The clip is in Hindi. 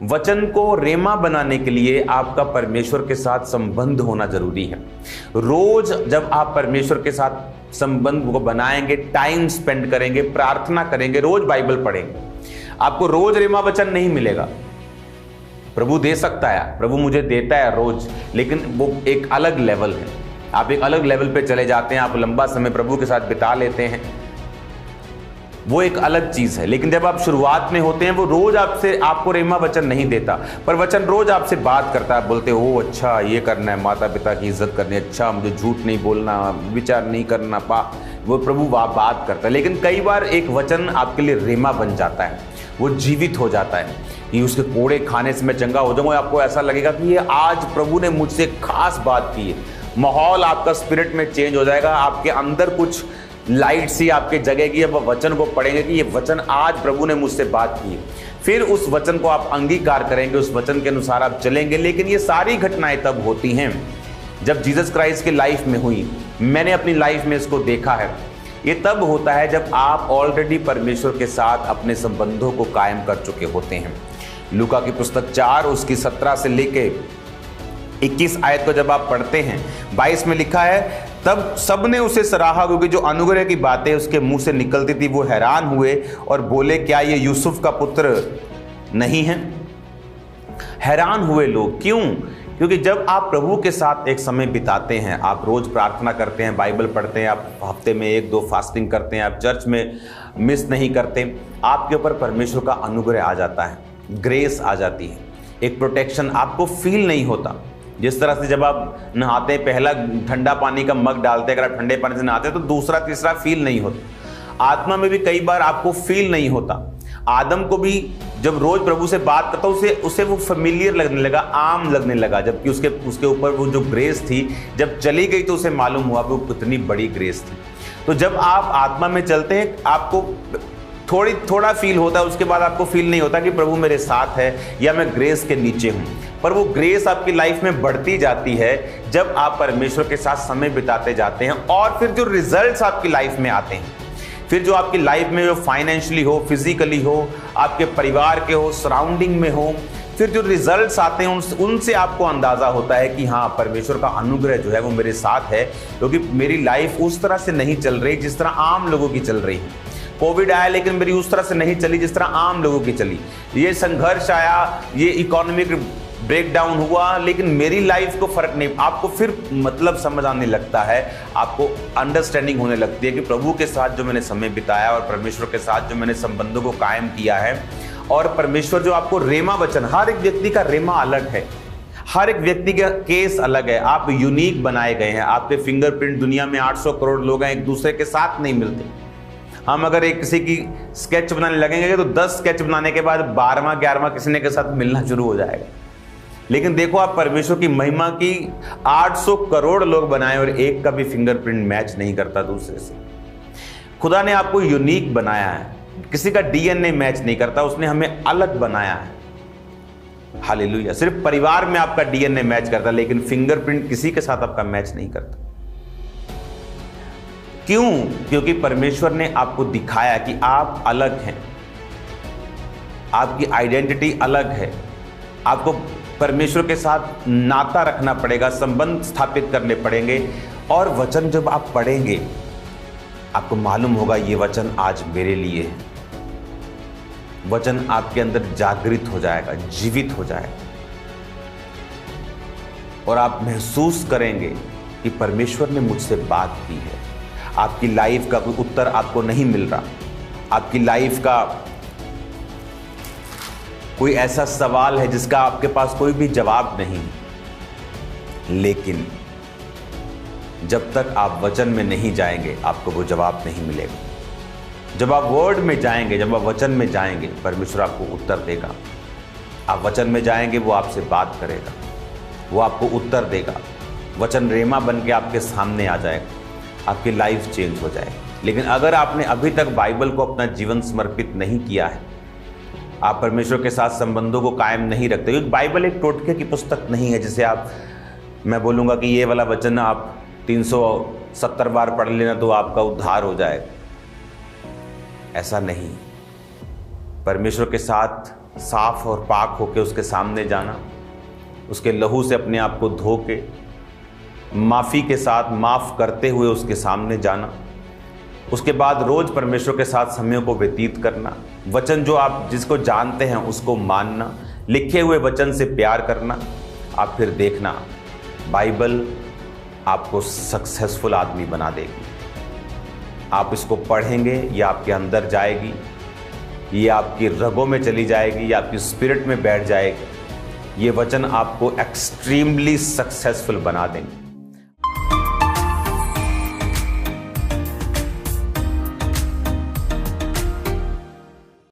वचन को रेमा बनाने के लिए आपका परमेश्वर के साथ संबंध होना जरूरी है। रोज जब आप परमेश्वर के साथ संबंध को बनाएंगे, टाइम स्पेंड करेंगे, प्रार्थना करेंगे, रोज बाइबल पढ़ेंगे, आपको रोज रेमा वचन नहीं मिलेगा। प्रभु दे सकता है, प्रभु मुझे देता है रोज, लेकिन वो एक अलग लेवल है। आप एक अलग लेवल पे चले जाते हैं, आप लंबा समय प्रभु के साथ बिता लेते हैं, वो एक अलग चीज है। लेकिन जब आप शुरुआत में होते हैं, वो रोज आपको रेमा वचन नहीं देता, पर वचन रोज आपसे बात करता है। बोलते हो अच्छा ये करना है, माता पिता की इज्जत करनी है, अच्छा मुझे झूठ नहीं बोलना, विचार नहीं करना, वो प्रभु बात करता है। लेकिन कई बार एक वचन आपके लिए रेमा बन जाता है, वो जीवित हो जाता है कि उसके कोड़े खाने से मैं चंगा हो जाऊंगा। आपको ऐसा लगेगा कि ये आज प्रभु ने मुझसे खास बात की है। माहौल आपका स्पिरिट में चेंज हो जाएगा, आपके अंदर कुछ लाइट सी आपके जगेगी। अब वचन को पढ़ेंगे कि ये वचन आज प्रभु ने मुझसे बात की है, फिर उस वचन को आप अंगीकार करेंगे, उस वचन के अनुसार आप चलेंगे। लेकिन ये सारी घटनाएं तब होती हैं जब जीसस क्राइस्ट की लाइफ में हुई। मैंने अपनी लाइफ में इसको देखा है। ये तब होता है जब आप ऑलरेडी परमेश्वर के साथ अपने संबंधों को कायम कर चुके होते हैं। लूका की पुस्तक 4 उसकी 17 से लेके 21 आयत को जब आप पढ़ते हैं, 22 में लिखा है, तब सबने उसे सराहा, क्योंकि जो अनुग्रह की बातें उसके मुंह से निकलती थी वो हैरान हुए और बोले क्या ये यूसुफ का पुत्र नहीं है। हैरान हुए लोग, क्यों? क्योंकि जब आप प्रभु के साथ एक समय बिताते हैं, आप रोज प्रार्थना करते हैं, बाइबल पढ़ते हैं, आप हफ्ते में 1-2 फास्टिंग करते हैं, आप चर्च में मिस नहीं करते, आपके ऊपर परमेश्वर का अनुग्रह आ जाता है, ग्रेस आ जाती है, एक प्रोटेक्शन आपको फील नहीं होता। जिस तरह से जब आप नहाते हैं, पहला ठंडा पानी का मग डालते हैं, अगर आप ठंडे पानी से नहाते हैं तो दूसरा तीसरा फील नहीं होता। आत्मा में भी कई बार आपको फील नहीं होता। आदम को भी जब रोज प्रभु से बात करता उसे वो फेमिलियर लगने लगा, आम लगने लगा, जबकि उसके ऊपर वो जो ग्रेस थी जब चली गई तो उसे मालूम हुआ वो कितनी बड़ी ग्रेस थी। तो जब आप आत्मा में चलते हैं, आपको थोड़ा फील होता है, उसके बाद आपको फील नहीं होता कि प्रभु मेरे साथ है या मैं ग्रेस के नीचे हूं। पर वो ग्रेस आपकी लाइफ में बढ़ती जाती है जब आप परमेश्वर के साथ समय बिताते जाते हैं। और फिर जो रिजल्ट्स आपकी लाइफ में आते हैं, फिर जो आपकी लाइफ में जो फाइनेंशियली हो, फिजिकली हो, आपके परिवार के हो, सराउंडिंग में हो, फिर जो रिजल्ट्स आते हैं उनसे आपको अंदाजा होता है कि हाँ, परमेश्वर का अनुग्रह जो है वो मेरे साथ है, क्योंकि मेरी लाइफ उस तरह से नहीं चल रही जिस तरह आम लोगों की चल रही है। कोविड आया लेकिन मेरी उस तरह से नहीं चली जिस तरह आम लोगों की चली। ये संघर्ष आया, ये इकोनॉमिक ब्रेकडाउन हुआ, लेकिन मेरी लाइफ को फर्क नहीं। आपको फिर मतलब समझ आने लगता है, आपको अंडरस्टैंडिंग होने लगती है कि प्रभु के साथ जो मैंने समय बिताया और परमेश्वर के साथ जो मैंने संबंधों को कायम किया है, और परमेश्वर जो आपको रेमा वचन, हर एक व्यक्ति का रेमा अलग है, हर एक व्यक्ति का केस अलग है। आप यूनिक बनाए गए हैं, आपके फिंगरप्रिंट दुनिया में 800 करोड़ लोग हैं, एक दूसरे के साथ नहीं मिलते। हम अगर एक किसी की स्केच बनाने लगेंगे तो 10 स्केच बनाने के बाद 12वां 11वां किसी ने के साथ मिलना शुरू हो जाएगा। लेकिन देखो, आप परमेश्वर की महिमा की 800 करोड़ लोग बनाए और एक का भी फिंगरप्रिंट मैच नहीं करता दूसरे से। खुदा ने आपको यूनिक बनाया है, किसी का डीएनए मैच नहीं करता, उसने हमें अलग बनाया है। हालेलुया। सिर्फ परिवार में आपका डीएनए मैच करता, लेकिन फिंगरप्रिंट किसी के साथ आपका मैच नहीं करता। क्यों? क्योंकि परमेश्वर ने आपको दिखाया कि आप अलग हैं, आपकी आइडेंटिटी अलग है। आपको परमेश्वर के साथ नाता रखना पड़ेगा, संबंध स्थापित करने पड़ेंगे। और वचन जब आप पढ़ेंगे, आपको मालूम होगा ये वचन आज मेरे लिए है। वचन आपके अंदर जागृत हो जाएगा, जीवित हो जाएगा, और आप महसूस करेंगे कि परमेश्वर ने मुझसे बात की है। आपकी लाइफ का कोई उत्तर आपको नहीं मिल रहा, आपकी लाइफ का कोई ऐसा सवाल है जिसका आपके पास कोई भी जवाब नहीं, लेकिन जब तक आप वचन में नहीं जाएंगे आपको वो जवाब नहीं मिलेगा। जब आप वर्ड में जाएंगे, जब आप वचन में जाएंगे, परमेश्वर आपको उत्तर देगा। आप वचन में जाएंगे, वो आपसे बात करेगा, वो आपको उत्तर देगा। वचन रेमा बन के आपके सामने आ जाएगा, आपकी लाइफ चेंज हो जाएगी। लेकिन अगर आपने अभी तक बाइबल को अपना जीवन समर्पित नहीं किया है, आप परमेश्वर के साथ संबंधों को कायम नहीं रखते, क्योंकि बाइबल एक टोटके की पुस्तक नहीं है जिसे मैं बोलूँगा कि ये वाला वचन आप 370 बार पढ़ लेना तो आपका उद्धार हो जाएगा। ऐसा नहीं। परमेश्वर के साथ साफ और पाक होकर उसके सामने जाना, उसके लहू से अपने आप को धो के माफ़ी के साथ माफ़ करते हुए उसके सामने जाना। उसके बाद रोज़ परमेश्वर के साथ समय को व्यतीत करना, वचन जो आप जिसको जानते हैं उसको मानना, लिखे हुए वचन से प्यार करना। आप फिर देखना बाइबल आपको सक्सेसफुल आदमी बना देगी। आप इसको पढ़ेंगे, ये आपके अंदर जाएगी, ये आपकी रगों में चली जाएगी, ये आपकी स्पिरिट में बैठ जाएगी। ये वचन आपको एक्सट्रीमली सक्सेसफुल बना देंगे।